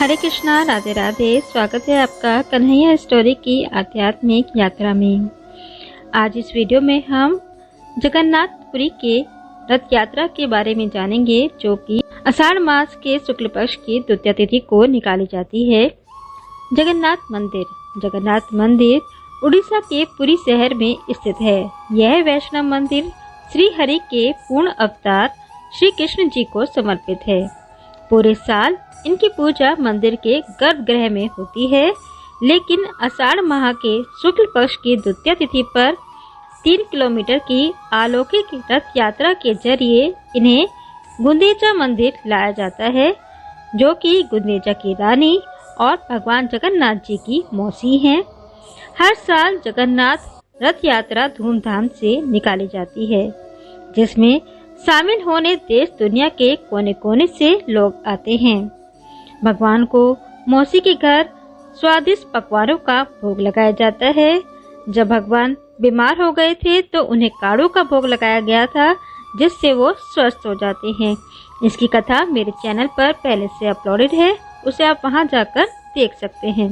हरे कृष्णा, राधे राधे। स्वागत है आपका कन्हैया स्टोरी की आध्यात्मिक यात्रा में। आज इस वीडियो में हम जगन्नाथपुरी के रथ यात्रा के बारे में जानेंगे, जो कि आषाढ़ मास के शुक्ल पक्ष की द्वितीया तिथि को निकाली जाती है। जगन्नाथ मंदिर उड़ीसा के पुरी शहर में स्थित है। यह वैष्णव मंदिर श्री हरि के पूर्ण अवतार श्री कृष्ण जी को समर्पित है। पूरे साल इनकी पूजा मंदिर के गर्भगृह में होती है, लेकिन आषाढ़ माह के शुक्ल पक्ष की द्वितीया तिथि पर 3 किलोमीटर की अलौकिक रथ यात्रा के जरिए इन्हें गुंदेचा मंदिर लाया जाता है, जो कि गुंदेचा की रानी और भगवान जगन्नाथ जी की मौसी हैं। हर साल जगन्नाथ रथ यात्रा धूमधाम से निकाली जाती है, जिसमें शामिल होने देश दुनिया के कोने कोने से लोग आते हैं। भगवान को मौसी के घर स्वादिष्ट पकवानों का भोग लगाया जाता है। जब भगवान बीमार हो गए थे तो उन्हें काढ़ों का भोग लगाया गया था, जिससे वो स्वस्थ हो जाते हैं। इसकी कथा मेरे चैनल पर पहले से अपलोडेड है, उसे आप वहां जाकर देख सकते हैं।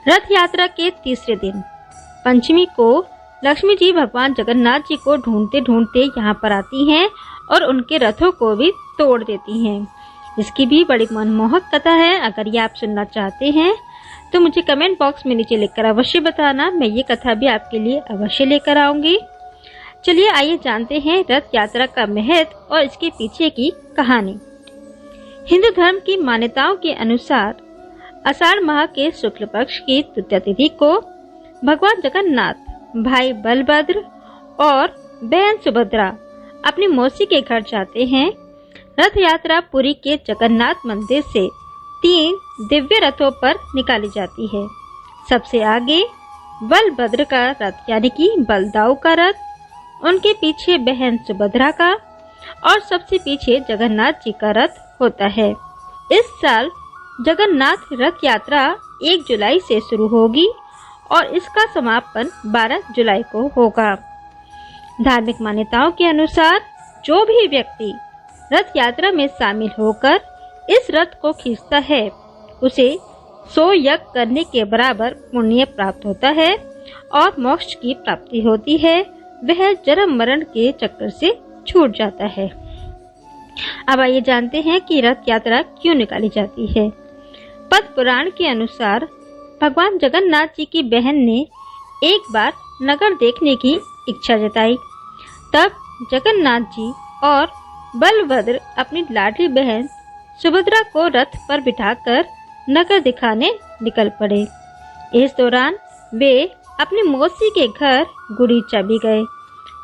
रथ यात्रा के तीसरे दिन पंचमी को लक्ष्मी जी भगवान जगन्नाथ जी को ढूंढते ढूंढते यहाँ पर आती हैं और उनके रथों को भी तोड़ देती हैं। इसकी भी बड़ी मनमोहक कथा है। अगर ये आप सुनना चाहते हैं तो मुझे कमेंट बॉक्स में नीचे लिखकर अवश्य बताना, मैं ये कथा भी आपके लिए अवश्य लेकर आऊंगी। चलिए आइए जानते हैं रथ यात्रा का महत्व और इसके पीछे की कहानी। हिंदू धर्म की मान्यताओं के अनुसार आषाढ़ माह के शुक्ल पक्ष की द्वितीया तिथि को भगवान जगन्नाथ, भाई बलभद्र और बहन सुभद्रा अपनी मौसी के घर जाते हैं। रथ यात्रा पुरी के जगन्नाथ मंदिर से 3 दिव्य रथों पर निकाली जाती है। सबसे आगे बलभद्र का रथ यानी कि बलदाऊ का रथ, उनके पीछे बहन सुभद्रा का और सबसे पीछे जगन्नाथ जी का रथ होता है। इस साल जगन्नाथ रथ यात्रा 1 जुलाई से शुरू होगी और इसका समापन 12 जुलाई को होगा। धार्मिक मान्यताओं के अनुसार जो भी व्यक्ति रथ यात्रा में शामिल होकर इस रथ को खींचता है, उसे 100 यज्ञ करने के बराबर पुण्य प्राप्त होता है और मोक्ष की प्राप्ति होती है। वह जन्म मरण के चक्कर से छूट जाता है। अब आइए जानते हैं कि रथ यात्रा क्यों निकाली जाती है। पद्म पुराण के अनुसार भगवान जगन्नाथ जी की बहन ने एक बार नगर देखने की इच्छा जताई। तब जगन्नाथ जी और बलभद्र अपनी लाडली बहन सुभद्रा को रथ पर बिठाकर नगर दिखाने निकल पड़े। इस दौरान वे अपनी मौसी के घर गुड़ीचा भी गए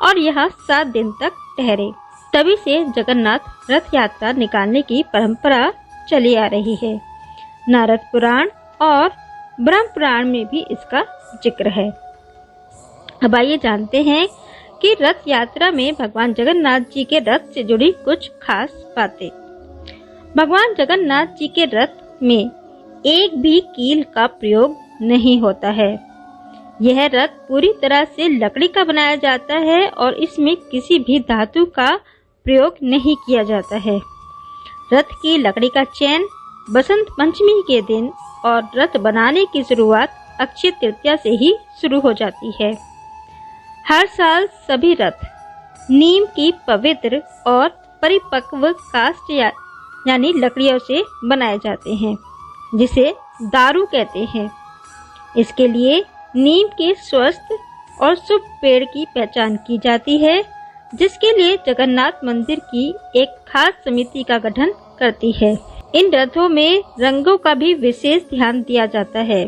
और यहाँ 7 दिन तक ठहरे। तभी से जगन्नाथ रथ यात्रा निकालने की परंपरा चली आ रही है। नारद पुराण और ब्रह्म पुराण में भी इसका जिक्र है। अब आइए जानते हैं कि रथ यात्रा में भगवान जगन्नाथ जी के रथ से जुड़ी कुछ खास बातें। भगवान जगन्नाथ जी के रथ में एक भी कील का प्रयोग नहीं होता है। यह रथ पूरी तरह से लकड़ी का बनाया जाता है और इसमें किसी भी धातु का प्रयोग नहीं किया जाता है। रथ की लकड़ी का चयन बसंत पंचमी के दिन और रथ बनाने की शुरुआत अक्षय तृतीया से ही शुरू हो जाती है। हर साल सभी रथ नीम की पवित्र और परिपक्व काष्ठ यानी लकड़ियों से बनाए जाते हैं, जिसे दारू कहते हैं। इसके लिए नीम के स्वस्थ और शुभ पेड़ की पहचान की जाती है, जिसके लिए जगन्नाथ मंदिर की एक खास समिति का गठन करती है। इन रथों में रंगों का भी विशेष ध्यान दिया जाता है।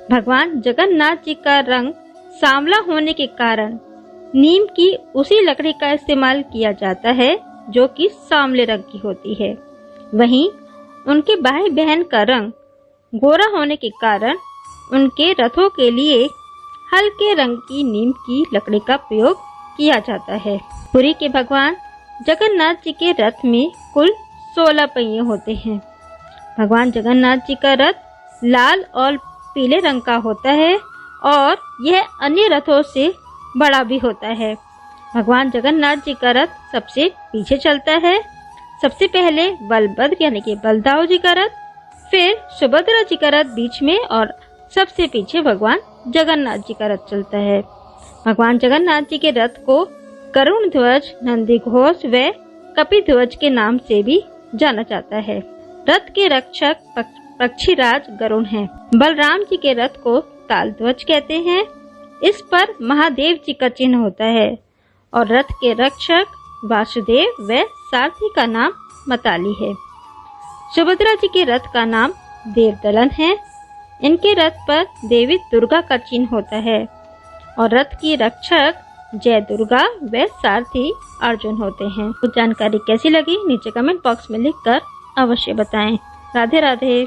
भगवान जगन्नाथ जी का रंग सांवला होने के कारण नीम की उसी लकड़ी का इस्तेमाल किया जाता है जो कि सांवले रंग की होती है। वहीं उनके भाई बहन का रंग गोरा होने के कारण उनके रथों के लिए हल्के रंग की नीम की लकड़ी का प्रयोग किया जाता है। पुरी के भगवान जगन्नाथ जी के रथ में कुल 16 पहिए होते हैं। भगवान जगन्नाथ जी का रथ लाल और पीले रंग का होता है और यह अन्य रथों से बड़ा भी होता है। भगवान जगन्नाथ जी का रथ सबसे पीछे चलता है। सबसे पहले बलभद्र यानी कि बलदाऊ जी का रथ फिर सुभद्रा जी का रथ बीच में और सबसे पीछे भगवान जगन्नाथ जी का रथ चलता है। भगवान जगन्नाथ जी के रथ को गरुड़ ध्वज, नंदी घोष व कपिध्वज के नाम से भी जाना जाता है। रथ के रक्षक पक्षीराज गरुड़ हैं। बलराम जी के रथ को तालध्वज कहते हैं। इस पर महादेव जी का चिन्ह होता है और रथ के रक्षक वासुदेव व सारथी का नाम मताली है। सुभद्रा जी के रथ का नाम देवदलन है। इनके रथ पर देवी दुर्गा का चिन्ह होता है और रथ की रक्षक जय दुर्गा व सारथी अर्जुन होते हैं। कुछ जानकारी कैसी लगी नीचे कमेंट बॉक्स में लिखकर अवश्य बताएं। राधे राधे।